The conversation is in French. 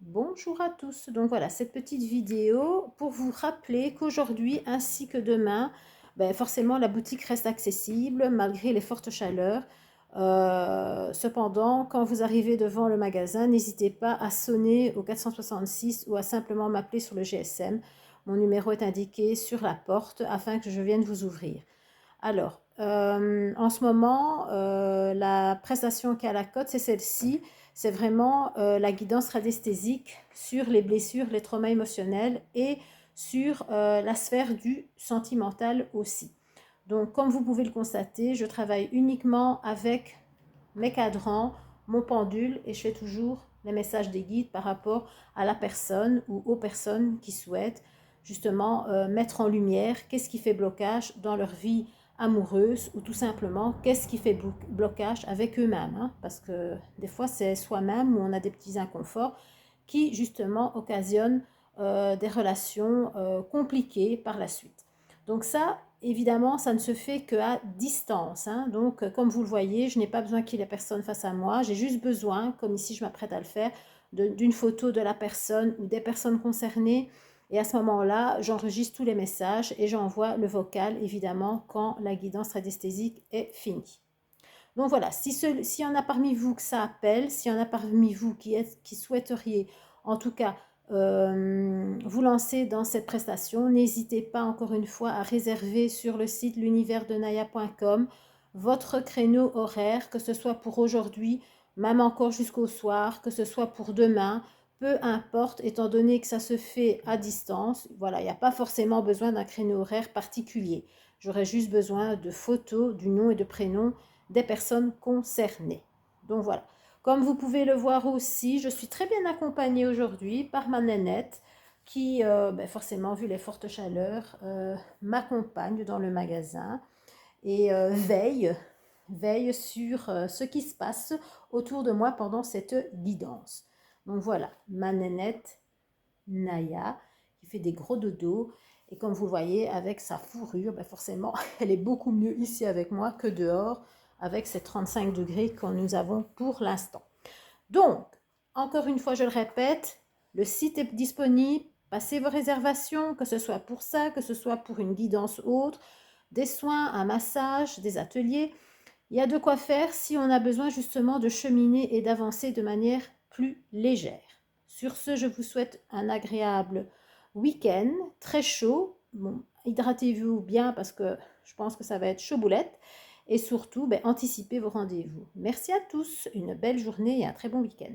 Bonjour à tous. Donc voilà, cette petite vidéo pour vous rappeler qu'aujourd'hui ainsi que demain, forcément la boutique reste accessible malgré les fortes chaleurs. Cependant, quand vous arrivez devant le magasin, n'hésitez pas à sonner au 466 ou à simplement m'appeler sur le GSM. Mon numéro est indiqué sur la porte afin que je vienne vous ouvrir. Alors, en ce moment, la prestation qui est à la cote, c'est celle-ci. C'est vraiment la guidance radiesthésique sur les blessures, les traumas émotionnels et sur la sphère du sentimental aussi. Donc, comme vous pouvez le constater, je travaille uniquement avec mes cadrans, mon pendule et je fais toujours les messages des guides par rapport à la personne ou aux personnes qui souhaitent justement mettre en lumière qu'est-ce qui fait blocage dans leur vie amoureuse ou tout simplement qu'est-ce qui fait blocage avec eux-mêmes, hein, parce que des fois c'est soi-même où on a des petits inconforts qui justement occasionnent des relations compliquées par la suite. Donc ça, évidemment, ça ne se fait qu'à distance, hein. Donc, comme vous le voyez, je n'ai pas besoin qu'il y ait personne face à moi. J'ai juste besoin, comme ici je m'apprête à le faire, d'une photo de la personne ou des personnes concernées. Et à ce moment-là, j'enregistre tous les messages et j'envoie le vocal, évidemment, quand la guidance radiesthésique est finie. Donc voilà, s'il y en a parmi vous que ça appelle, s'il y en a parmi vous qui souhaiteriez, en tout cas, vous lancer dans cette prestation, n'hésitez pas encore une fois à réserver sur le site l'universdenaya.com votre créneau horaire, que ce soit pour aujourd'hui, même encore jusqu'au soir, que ce soit pour demain, peu importe, étant donné que ça se fait à distance. Voilà, il n'y a pas forcément besoin d'un créneau horaire particulier. J'aurais juste besoin de photos, du nom et de prénom des personnes concernées. Donc voilà. Comme vous pouvez le voir aussi, je suis très bien accompagnée aujourd'hui par ma nénette qui, forcément, vu les fortes chaleurs, m'accompagne dans le magasin et veille sur ce qui se passe autour de moi pendant cette guidance. Donc voilà, ma nénette Naya qui fait des gros dodos. Et comme vous le voyez, avec sa fourrure, forcément, elle est beaucoup mieux ici avec moi que dehors avec ces 35 degrés que nous avons pour l'instant. Donc, encore une fois, je le répète, le site est disponible. Passez vos réservations, que ce soit pour ça, que ce soit pour une guidance autre, des soins, un massage, des ateliers. Il y a de quoi faire si on a besoin justement de cheminer et d'avancer de manière plus légère. Sur ce, je vous souhaite un agréable week-end, très chaud. Bon, hydratez-vous bien parce que je pense que ça va être chaud boulette. Et surtout, anticipez vos rendez-vous. Merci à tous, une belle journée et un très bon week-end.